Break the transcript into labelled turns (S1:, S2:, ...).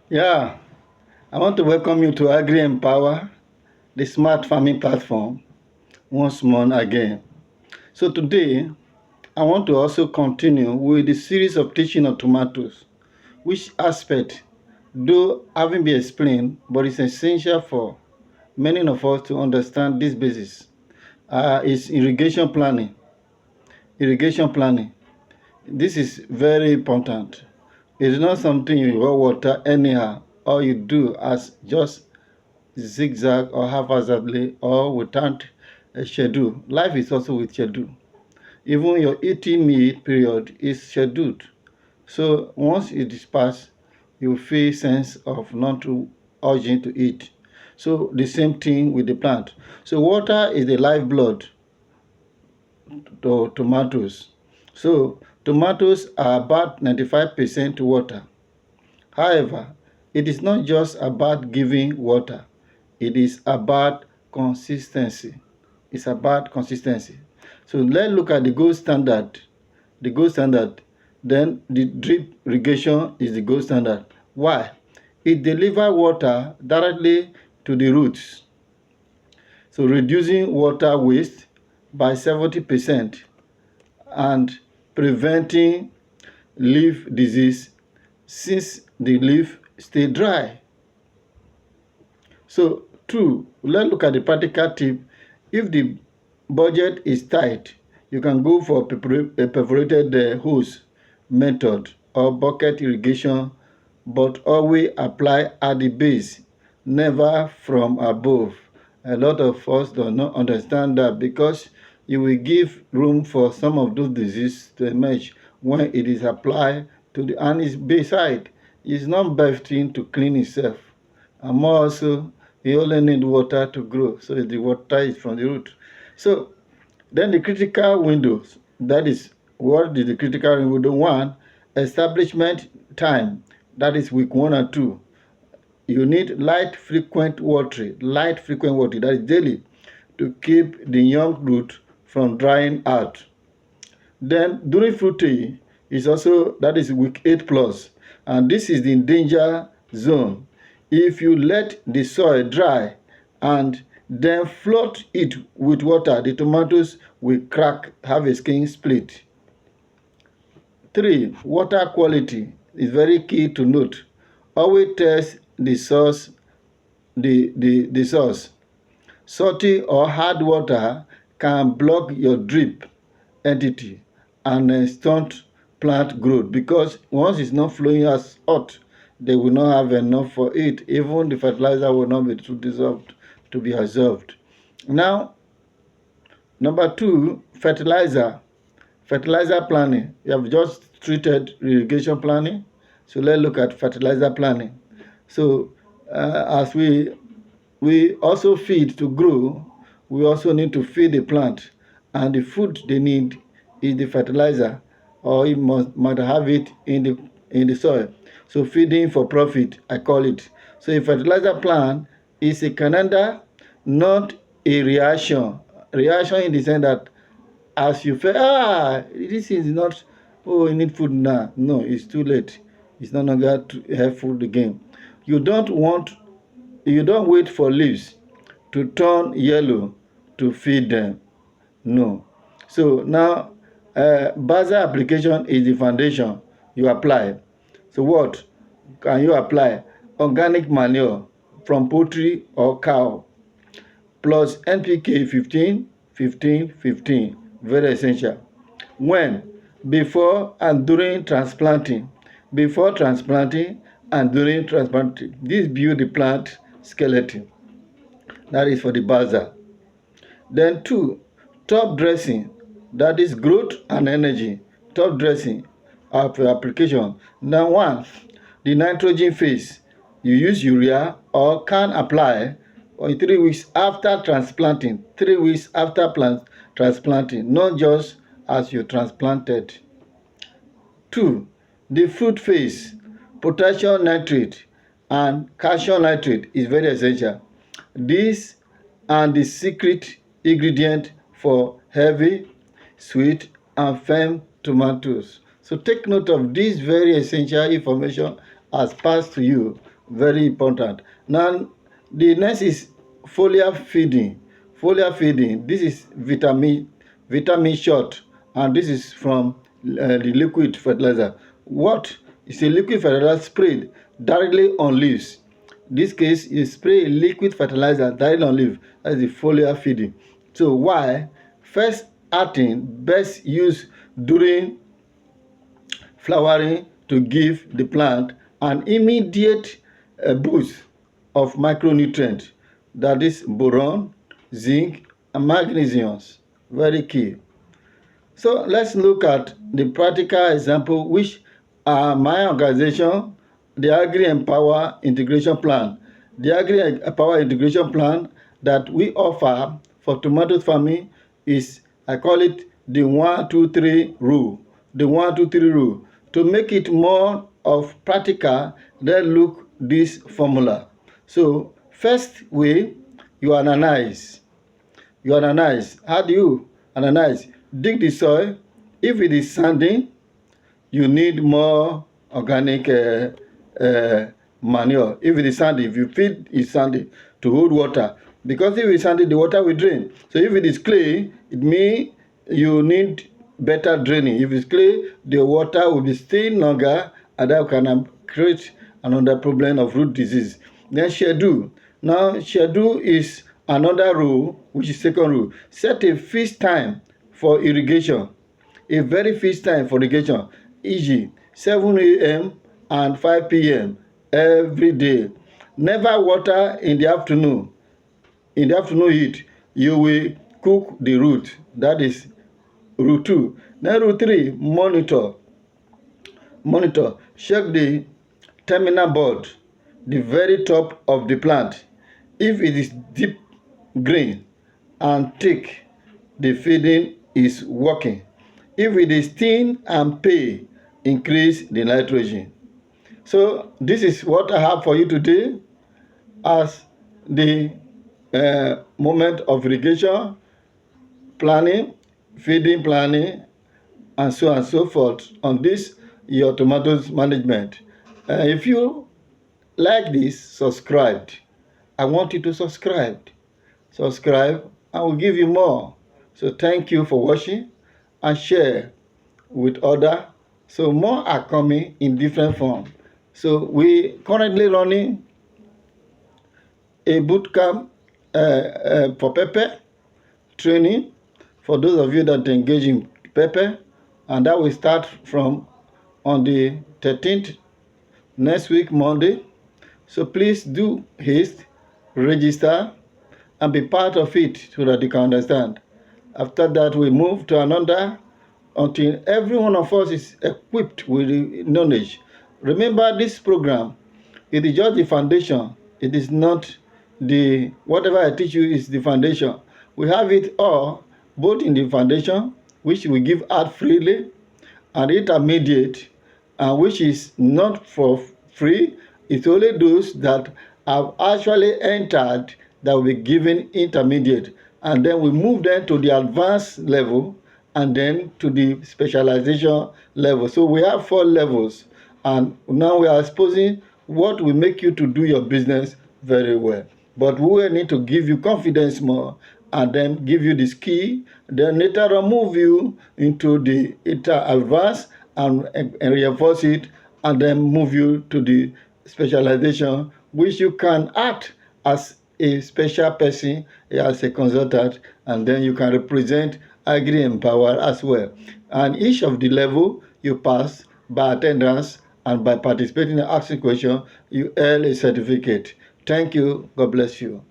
S1: Yeah, I want to welcome you to Agri Empower, the smart farming platform, once more again. So today, I want to also continue with the series of teaching on tomatoes, which aspect, though having been explained, but it's essential for many of us to understand this basis, is irrigation planning. Irrigation planning. This is very important. It's not something you water anyhow, or you do as just zigzag or haphazardly or without a schedule. Life is also with schedule. Even your eating meal period is scheduled. So once it is passed, you feel sense of not too urging to eat. So the same thing with the plant. So water is the lifeblood to tomatoes. So tomatoes are about 95% water. However, it is not just about giving water. It is about consistency. It's about consistency. So let's look at the gold standard. The gold standard. Then the drip irrigation is the gold standard. Why? It delivers water directly to the roots. So reducing water waste by 70% and preventing leaf disease since the leaf stay dry. So two, let's look at the practical tip. If the budget is tight, you can go for a perforated hose method or bucket irrigation, but always apply at the base, never from above. A lot of us do not understand that because you will give room for some of those diseases to emerge when it is applied to the and its base side. It's not bursting to clean itself. And more also, you only need water to grow. So the water is from the root. So then the critical windows, that is, what is the critical window? One, establishment time, that is week 1 or 2. You need light frequent watering, that is daily, to keep the young root from drying out. Then during fruiting is also, that is week 8 plus, and this is the danger zone. If you let the soil dry and then flood it with water, the tomatoes will crack, have a skin split. 3. Water quality is very key to note. Always test the source. The source. Salty or hard water can block your drip entity and stunt plant growth, because once it's not flowing as hot, they will not have enough for it. Even the fertilizer will not be too dissolved to be absorbed. Now, number 2, fertilizer. Fertilizer planning. We have just treated irrigation planning. So let's look at fertilizer planning. So as we also feed to grow, we also need to feed the plant, and the food they need is the fertilizer, or it might have it in the soil. So feeding for profit, I call it. So a fertilizer plan is a calendar, not a reaction. Reaction in the sense that as you feel, this is not, oh, you need food now. No, it's too late. It's no longer helpful again. You don't wait for leaves to turn yellow to feed them. No. So now, basal application is the foundation you apply. So what can you apply? Organic manure from poultry or cow, plus NPK 15, 15, 15. Very essential. When? Before and during transplanting. Before transplanting and during transplanting. This build the plant skeleton. That is for the basal. Then 2, top dressing. That is growth and energy. Top dressing of application. Now 1, the nitrogen phase. You use urea or can apply in 3 weeks after transplanting. 3 weeks after transplanting, not just as you transplanted. 2, the fruit phase. Potassium nitrate and calcium nitrate is very essential. This and the secret ingredient for heavy, sweet, and firm tomatoes. So take note of this very essential information as passed to you Very important. Now, the next is foliar feeding. Foliar feeding, this is vitamin shot, and this is from the liquid fertilizer. What is a liquid fertilizer sprayed directly on leaves? In this case, you spray a liquid fertilizer directly on leaf. That is the foliar feeding. So why? First acting best used during flowering to give the plant an immediate boost of micronutrients, that is boron, zinc, and magnesiums. Very key. So let's look at the practical example, which are my organization, the Agri Empower integration plan. The Agri Empower integration plan that we offer for tomato farming is, I call it the 1-2-3 rule. The 1-2-3 rule. To make it more of practical, let's look this formula. So first way, you analyze. You analyze. How do you analyze? Dig the soil. If it is sandy, you need more organic manure. If it is sandy, if you feed it sandy to hold water, because if it is sandy, the water will drain. So if it is clay, it means you need better draining. If it's clay, the water will be staying longer, and that can create another problem of root disease. Then schedule. Now schedule is another rule, which is second rule. Set a fixed time for irrigation. A very fixed time for irrigation, e.g. 7 a.m. and 5 p.m. every day. Never water in the afternoon. In the afternoon heat, you will cook the root. That is rule 2. Then rule 3, monitor. Monitor. Check the terminal board, the very top of the plant. If it is deep green and thick, the feeding is working. If it is thin and pale, increase the nitrogen. So this is what I have for you today as the moment of irrigation planning, feeding planning, and so on and so forth on this your tomatoes management. If you like this, subscribe. I want you to subscribe. Subscribe, I will give you more. So thank you for watching and share with others. So more are coming in different form. So we currently running a boot camp for pepper training for those of you that engage in pepper, and that will start from on the 13th next week, Monday. So please do haste, register, and be part of it so that you can understand. After that, we move to another until every one of us is equipped with the knowledge. Remember, this program, it is just the foundation. It is not the, whatever I teach you is the foundation. We have it all, both in the foundation, which we give out freely, and intermediate, and which is not for free. It's only those that have actually entered that will be given intermediate, and then we move them to the advanced level, and then to the specialization level. So we have 4 levels, and now we are exposing what will make you to do your business very well. But we will need to give you confidence more, and then give you the skill, then later on move you into the advanced and reinforce it, and then move you to the specialization, which you can act as a special person, as a consultant, and then you can represent Agri Empower as well. And each of the level you pass by attendance and by participating in asking questions, you earn a certificate. Thank you. God bless you.